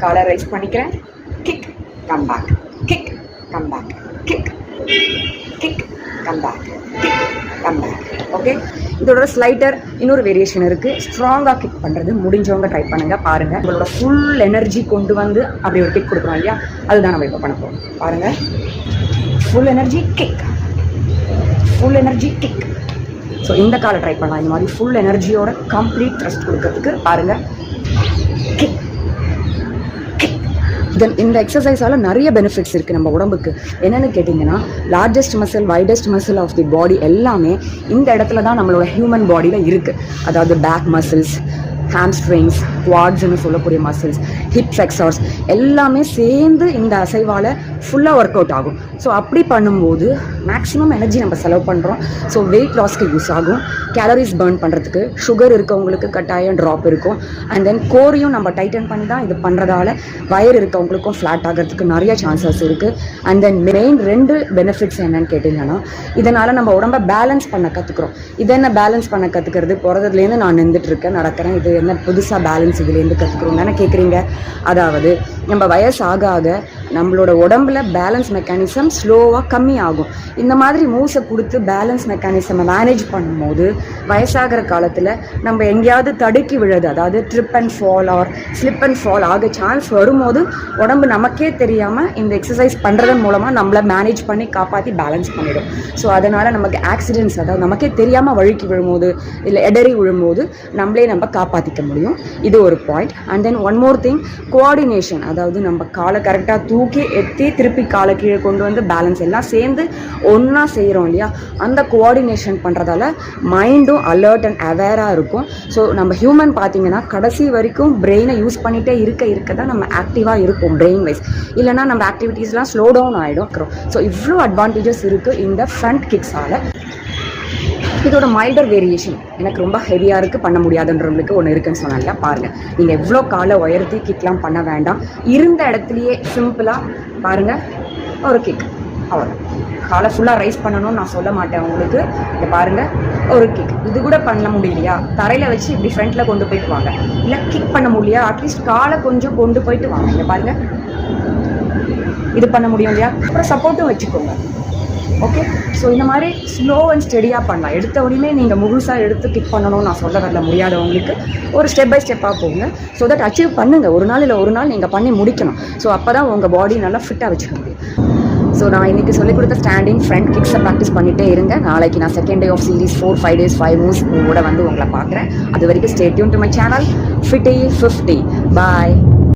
காலை ரைஸ் பண்ணிக்கிறேன். Kick come back, kick come back, kick kick come back, kick come back. Okay, இதோட slider இன்னொரு variation இருக்குது. ஸ்ட்ராங்காக கிக் பண்ணுறது முடிஞ்சவங்க ட்ரை பண்ணுங்கள். பாருங்கள், உங்களோட ஃபுல் எனர்ஜி கொண்டு வந்து அப்படி ஒரு கிக் கொடுக்குறோம் இல்லையா, அதுதான் நம்ம இப்போ பண்ண போகிறோம். பாருங்கள், full energy kick, full energy kick. So இந்த காலை ட்ரை பண்ணலாம். இந்த மாதிரி ஃபுல் எனர்ஜியோட கம்ப்ளீட் த்ரஸ்ட் கொடுக்கறதுக்கு பாருங்கள். Kick kick. தென் இந்த எக்ஸசைஸால் நிறைய பெனிஃபிட்ஸ் இருக்குது நம்ம உடம்புக்கு. என்னென்னு கேட்டிங்கன்னா, largest muscle, widest muscle of the body எல்லாமே இந்த இடத்துல தான் நம்மளோட ஹியூமன் பாடியில் இருக்குது. அதாவது பேக் மசில்ஸ், ஹாம்ஸ்ட்ரிங்ஸ், குவாட்ஸ்ன்னு சொல்லக்கூடிய மசில்ஸ், ஹிப் ஃப்ளெக்ஸர்ஸ் எல்லாமே சேர்ந்து இந்த அசைவால் ஃபுல்லாக ஒர்க் அவுட் ஆகும். ஸோ அப்படி பண்ணும்போது மேக்ஸிமம் எனர்ஜி நம்ம செலவு பண்ணுறோம். ஸோ வெயிட் லாஸ்க்கு யூஸ் ஆகும். கேலரிஸ் பர்ன் பண்ணுறதுக்கு, சுகர் இருக்கவங்களுக்கு கட்டாயம் ட்ராப் இருக்கும். அண்ட் தென் கோரையும் நம்ம டைட்டன் பண்ணி தான் இது பண்ணுறதால வயர் இருக்கவங்களுக்கும் ஃப்ளாட் ஆகிறதுக்கு நிறைய சான்சஸ் இருக்குது. அண்ட் தென் மெயின் 2 பெனிஃபிட்ஸ் என்னன்னு கேட்டிங்கன்னா, இதனால் நம்ம உடம்பை பேலன்ஸ் பண்ண கற்றுக்குறோம். இது என்ன பேலன்ஸ் பண்ண கற்றுக்கிறது? பிறந்ததுலேருந்து நான் நின்றுட்டுருக்கேன், நடக்கிறேன், இது என்ன புதுசாக பேலன்ஸ் இதுலேருந்து கற்றுக்குறோம் தானே கேட்குறீங்க. அதாவது நம்ம வயசு ஆக ஆக நம்மளோட உடம்புல பேலன்ஸ் மெக்கானிசம் ஸ்லோவாக கம்மி ஆகும். இந்த மாதிரி மூவ்ஸை கொடுத்து பேலன்ஸ் மெக்கானிசமை மேனேஜ் பண்ணும்போது வயசாகிற காலத்தில் நம்ம எங்கேயாவது தடுக்கி விழுது, அதாவது trip and fall R slip and fall ஆக சான்ஸ் வரும்போது உடம்பு நமக்கே தெரியாமல் இந்த எக்ஸசைஸ் பண்ணுறதன் மூலமாக நம்மளை மேனேஜ் பண்ணி காப்பாற்றி பேலன்ஸ் பண்ணிடும். ஸோ அதனால் நமக்கு ஆக்சிடென்ட்ஸ், அதாவது நமக்கே தெரியாமல் வழுக்கி விழும்போது இல்லை எடறி விழும்போது நம்ம காப்பாற்றிக்க முடியும். இது ஒரு point. And then one more thing, coordination. அதாவது நம்ம காலை கரெக்டாக தூக்கி எத்தி திருப்பி காலை கீழே கொண்டு வந்து பேலன்ஸ் எல்லாம் சேர்ந்து ஒன்றா செய்கிறோம் இல்லையா, அந்த கோஆர்டினேஷன் பண்ணுறதால மைண்டும் அலர்ட் அண்ட் அவேராக இருக்கும். ஸோ நம்ம ஹியூமன் பார்த்தீங்கன்னா கடைசி வரைக்கும் பிரெயினை யூஸ் பண்ணிகிட்டே இருக்க தான் நம்ம ஆக்டிவாக இருப்போம் பிரெயின் வைஸ். இல்லைனா நம்ம ஆக்டிவிட்டீஸ்லாம் ஸ்லோ டவுன் ஆகிடும். ஸோ இவ்வளோ அட்வான்டேஜஸ் இருக்குது இந்த ஃப்ரண்ட் கிக்ஸால். இதோட மைல்டர் வேரியேஷன் எனக்கு ரொம்ப ஹெவியாக இருக்குது, பண்ண முடியாதுன்றவங்களுக்கு ஒன்று இருக்குன்னு சொன்னால பாருங்கள். நீங்கள் எவ்வளோ காலை உயர்த்தி கிக்லாம் பண்ண வேண்டாம். இருந்த இடத்துலையே சிம்பிளாக பாருங்கள், ஒரு கிக், அவ்வளோ. காலை ஃபுல்லாக ரைஸ் பண்ணணும்னு நான் சொல்ல மாட்டேன் உங்களுக்கு. இங்கே பாருங்கள், ஒரு கிக். இது கூட பண்ண முடியலையா, தரையில் வச்சு இப்படி ஃப்ரண்ட்டில் கொண்டு போயிட்டு வாங்க. இல்லை கிக் பண்ண முடியலையா, அட்லீஸ்ட் காலை கொஞ்சம் கொண்டு போயிட்டு வாங்க. இங்கே பாருங்கள், இது பண்ண முடியும் இல்லையா, அப்புறம் சப்போர்ட்டும் வச்சுக்கோங்க. ஓகே, ஸோ இந்த மாதிரி ஸ்லோ அண்ட் ஸ்டெடியாக பண்ணலாம். எடுத்த உடனே நீங்கள் முழுசாக எடுத்து கிக் பண்ணணும்னு நான் சொல்ல வரல. முடியாதவங்களுக்கு ஒரு ஸ்டெப் பை ஸ்டெப்பாக போங்க. ஸோ தட் அச்சீவ் பண்ணுங்கள். ஒரு நாள் இல்லை ஒரு நாள் நீங்கள் பண்ணி முடிக்கணும். ஸோ அப்போ தான் உங்கள் பாடி நல்லா ஃபிட்டாக வச்சுக்க முடியும். ஸோ நான் இன்றைக்கி சொல்லிக் கொடுத்த ஸ்டாண்டிங் ஃப்ரண்ட் கிக்ஸை ப்ராக்டிஸ் பண்ணிகிட்டே இருங்க. நாளைக்கு நான் second day of series 4-5 days 5 moves கூட வந்து உங்களை பார்க்குறேன். அது வரைக்கும் stay tune to my channel Fitty 50. Bye.